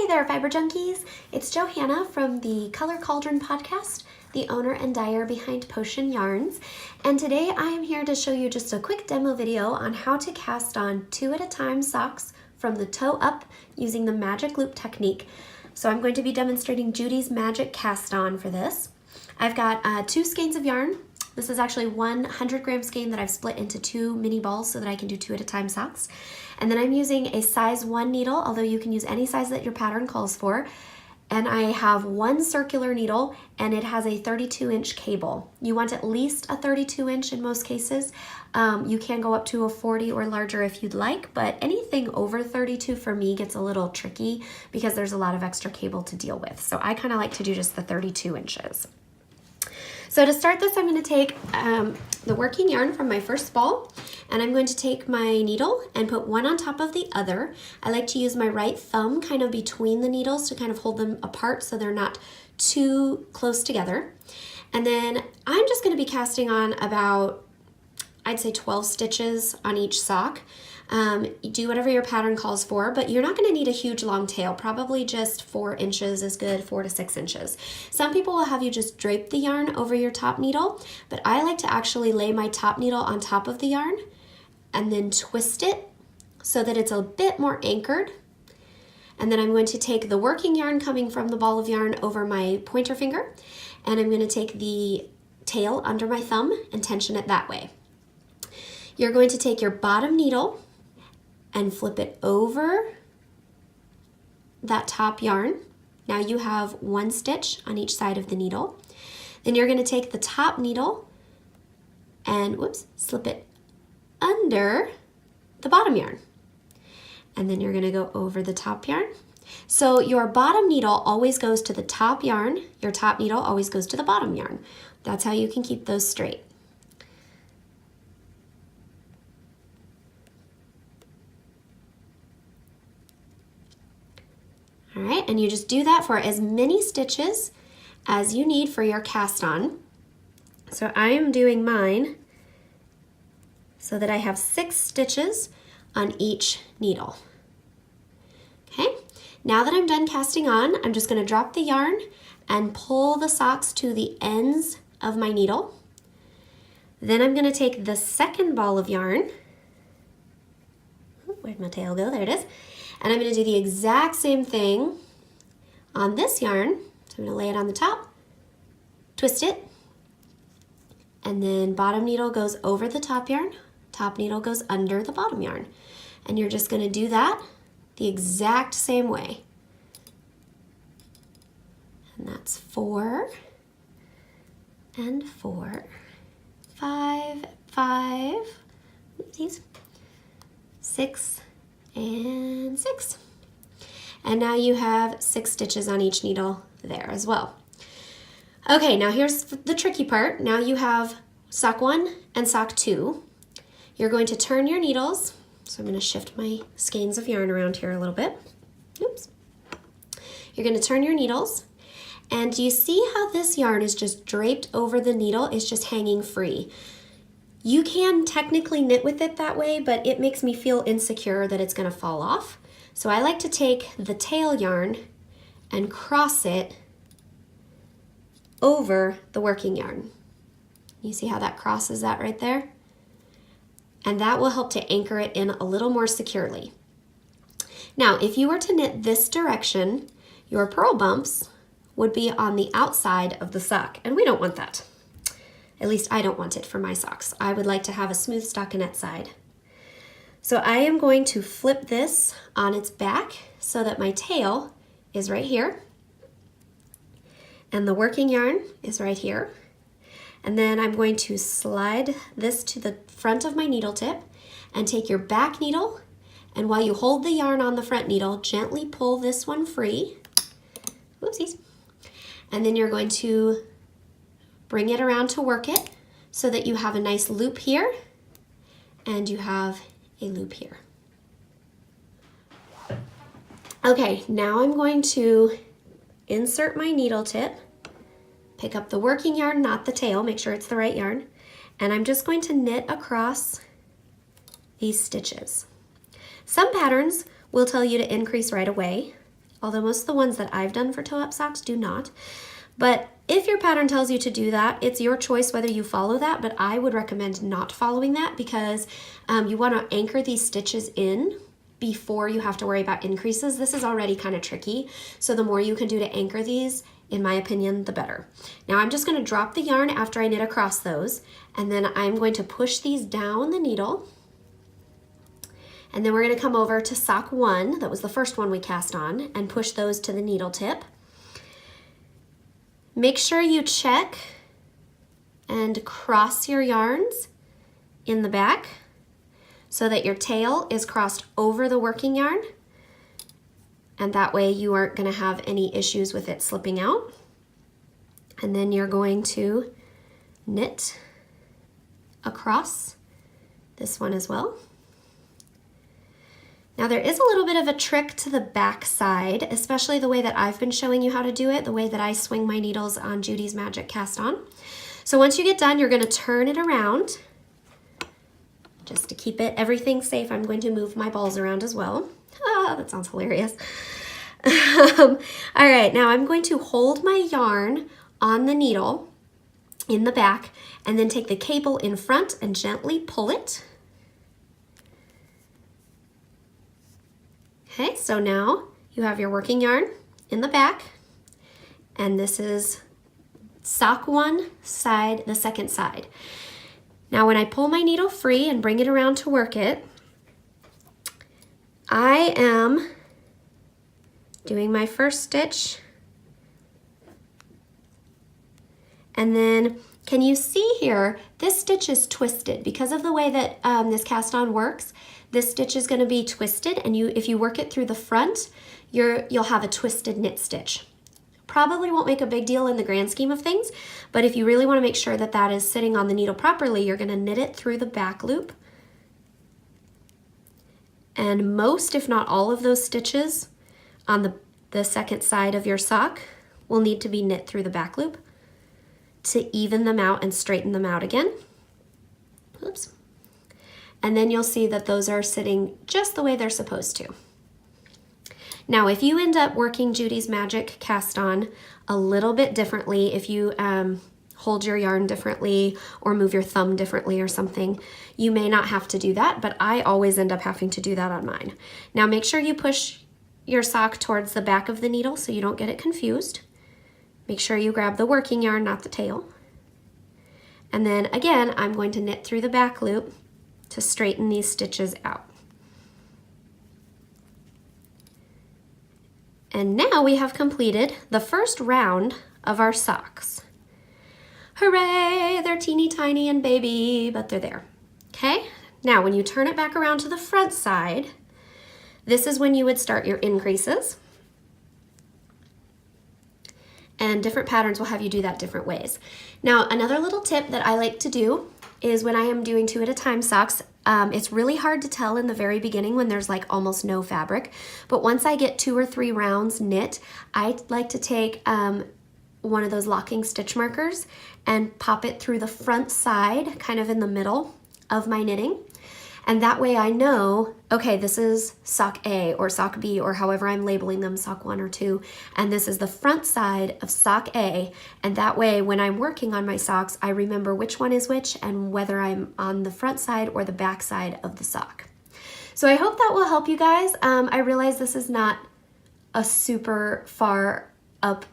Hey there, Fiber Junkies! It's Johanna from the Color Cauldron podcast, the owner and dyer behind Potion Yarns, and today I am here to show you just a quick demo video on how to cast on 2 at a time socks from the toe up using the magic loop technique. So I'm going to be demonstrating Judy's magic cast on for this. I've got 2 skeins of yarn. This is actually 100-gram skein that I've split into 2 mini balls so that I can do 2 at a time socks. And then I'm using a size 1 needle, although you can use any size that your pattern calls for. And I have 1 circular needle, and it has a 32-inch cable. You want at least a 32-inch in most cases. You can go up to a 40 or larger if you'd like, but anything over 32 for me gets a little tricky because there's a lot of extra cable to deal with. So I kind of like to do just the 32 inches. So to start this, I'm going to take the working yarn from my first ball, and I'm going to take my needle and put one on top of the other. I like to use my right thumb kind of between the needles to kind of hold them apart so they're not too close together. And then I'm just going to be casting on about, I'd say 12 stitches on each sock. You do whatever your pattern calls for, but you're not going to need a huge long tail. Probably just 4 inches is good, 4 to 6 inches. Some people will have you just drape the yarn over your top needle, but I like to actually lay my top needle on top of the yarn and then twist it so that it's a bit more anchored. And then I'm going to take the working yarn coming from the ball of yarn over my pointer finger, and I'm going to take the tail under my thumb and tension it that way. You're going to take your bottom needle and flip it over that top yarn. Now you have 1 stitch on each side of the needle. Then you're going to take the top needle and slip it under the bottom yarn. And then you're going to go over the top yarn. So your bottom needle always goes to the top yarn. Your top needle always goes to the bottom yarn. That's how you can keep those straight. All right, and you just do that for as many stitches as you need for your cast on. So I am doing mine so that I have 6 stitches on each needle. Okay, now that I'm done casting on, I'm just going to drop the yarn and pull the socks to the ends of my needle. Then I'm going to take the second ball of yarn. Where'd my tail go? There it is. And I'm going to do the exact same thing on this yarn. So I'm going to lay it on the top, twist it, and then bottom needle goes over the top yarn, top needle goes under the bottom yarn. And you're just going to do that the exact same way. And that's 4 and 4, 5, 5, oopsies, 6, and 6. And now you have 6 stitches on each needle there as well. Okay, now here's the tricky part. Now you have sock 1 and sock 2. You're going to turn your needles. So I'm going to shift my skeins of yarn around here a little bit. Oops. You're going to turn your needles. And do you see how this yarn is just draped over the needle? It's just hanging free. You can technically knit with it that way, but it makes me feel insecure that it's going to fall off. So I like to take the tail yarn and cross it over the working yarn. You see how that crosses that right there? And that will help to anchor it in a little more securely. Now, if you were to knit this direction, your purl bumps would be on the outside of the sock, and we don't want that. At least I don't want it for my socks. I would like to have a smooth stockinette side. So I am going to flip this on its back so that my tail is right here and the working yarn is right here. And then I'm going to slide this to the front of my needle tip and take your back needle, and while you hold the yarn on the front needle, gently pull this one free. Whoopsies. And then you're going to bring it around to work it so that you have a nice loop here and you have a loop here. Okay, now I'm going to insert my needle tip, pick up the working yarn, not the tail, make sure it's the right yarn, and I'm just going to knit across these stitches. Some patterns will tell you to increase right away. although most of the ones that I've done for toe-up socks do not. But if your pattern tells you to do that, it's your choice whether you follow that, but I would recommend not following that because you want to anchor these stitches in before you have to worry about increases. This is already kind of tricky, so the more you can do to anchor these, in my opinion, the better. Now I'm just going to drop the yarn after I knit across those, and then I'm going to push these down the needle, and then we're going to come over to sock 1, that was the first one we cast on, and push those to the needle tip. Make sure you check and cross your yarns in the back so that your tail is crossed over the working yarn, and that way you aren't going to have any issues with it slipping out. And then you're going to knit across this one as well. Now there is a little bit of a trick to the back side, especially the way that I've been showing you how to do it, the way that I swing my needles on Judy's Magic Cast On. So once you get done, you're going to turn it around. Just to keep everything safe, I'm going to move my balls around as well. Ah, that sounds hilarious. All right, now I'm going to hold my yarn on the needle in the back and then take the cable in front and gently pull it. Okay, so now you have your working yarn in the back, and this is sock 1 side, the second side. Now when I pull my needle free and bring it around to work it, I am doing my first stitch, and then can you see here, this stitch is twisted because of the way that this cast on works. This stitch is going to be twisted, and if you work it through the front, you'll have a twisted knit stitch. Probably won't make a big deal in the grand scheme of things, but if you really want to make sure that that is sitting on the needle properly, you're going to knit it through the back loop. And most, if not all, of those stitches on the second side of your sock will need to be knit through the back loop to even them out and straighten them out again. Oops. And then you'll see that those are sitting just the way they're supposed to. Now, if you end up working Judy's Magic Cast On a little bit differently, if you hold your yarn differently or move your thumb differently or something, you may not have to do that, but I always end up having to do that on mine. Now, make sure you push your sock towards the back of the needle so you don't get it confused. Make sure you grab the working yarn, not the tail. And then again, I'm going to knit through the back loop to straighten these stitches out. And now we have completed the first round of our socks. Hooray, they're teeny tiny and baby, but they're there. Okay, now when you turn it back around to the front side, this is when you would start your increases. And different patterns will have you do that different ways. Now, another little tip that I like to do is when I am doing 2 at a time socks, it's really hard to tell in the very beginning when there's like almost no fabric, but once I get 2 or 3 rounds knit, I like to take one of those locking stitch markers and pop it through the front side, kind of in the middle of my knitting. And that way I know, okay, this is sock A or sock B or however I'm labeling them, sock 1 or 2, and this is the front side of sock A. And that way when I'm working on my socks, I remember which one is which and whether I'm on the front side or the back side of the sock. So I hope that will help you guys. I realize this is not a super far up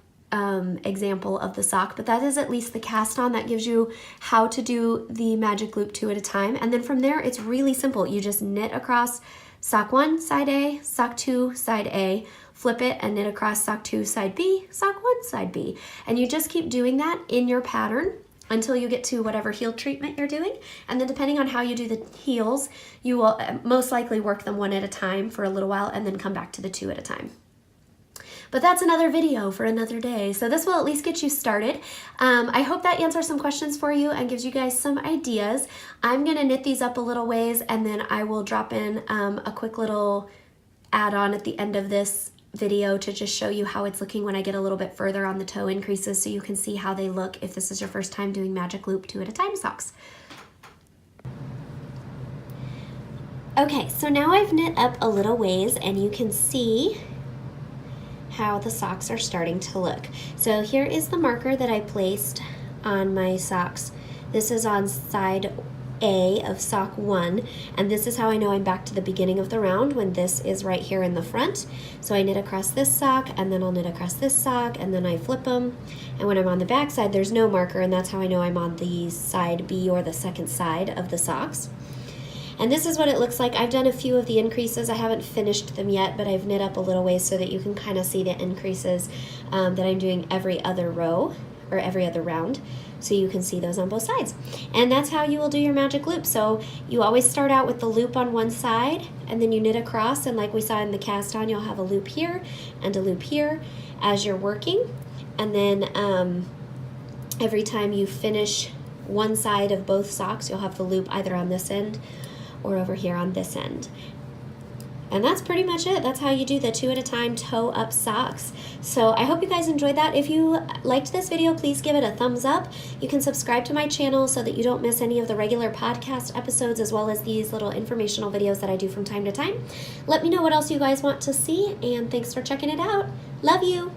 example of the sock, but that is at least the cast on that gives you how to do the magic loop 2 at a time. And then from there, it's really simple. You just knit across sock 1, side A, sock 2, side A, flip it and knit across sock 2, side B, sock 1, side B. And you just keep doing that in your pattern until you get to whatever heel treatment you're doing. And then depending on how you do the heels, you will most likely work them 1 at a time for a little while and then come back to the 2 at a time. But that's another video for another day. So this will at least get you started. I hope that answers some questions for you and gives you guys some ideas. I'm gonna knit these up a little ways and then I will drop in a quick little add-on at the end of this video to just show you how it's looking when I get a little bit further on the toe increases so you can see how they look if this is your first time doing magic loop 2 at a time socks. Okay, so now I've knit up a little ways and you can see how the socks are starting to look. So here is the marker that I placed on my socks. This is on side A of sock 1, and this is how I know I'm back to the beginning of the round, when this is right here in the front. So I knit across this sock, and then I'll knit across this sock, and then I flip them, and when I'm on the back side there's no marker, and that's how I know I'm on the side B, or the second side of the socks. And this is what it looks like. I've done a few of the increases. I haven't finished them yet, but I've knit up a little ways so that you can kind of see the increases that I'm doing every other row, or every other round, so you can see those on both sides. And that's how you will do your magic loop. So you always start out with the loop on one side, and then you knit across, and like we saw in the cast on, you'll have a loop here and a loop here as you're working. And then every time you finish one side of both socks, you'll have the loop either on this end or over here on this end. And that's pretty much it. That's how you do the 2 at a time toe up socks. So I hope you guys enjoyed that. If you liked this video, please give it a thumbs up. You can subscribe to my channel so that you don't miss any of the regular podcast episodes, as well as these little informational videos that I do from time to time. Let me know what else you guys want to see, and thanks for checking it out. Love you.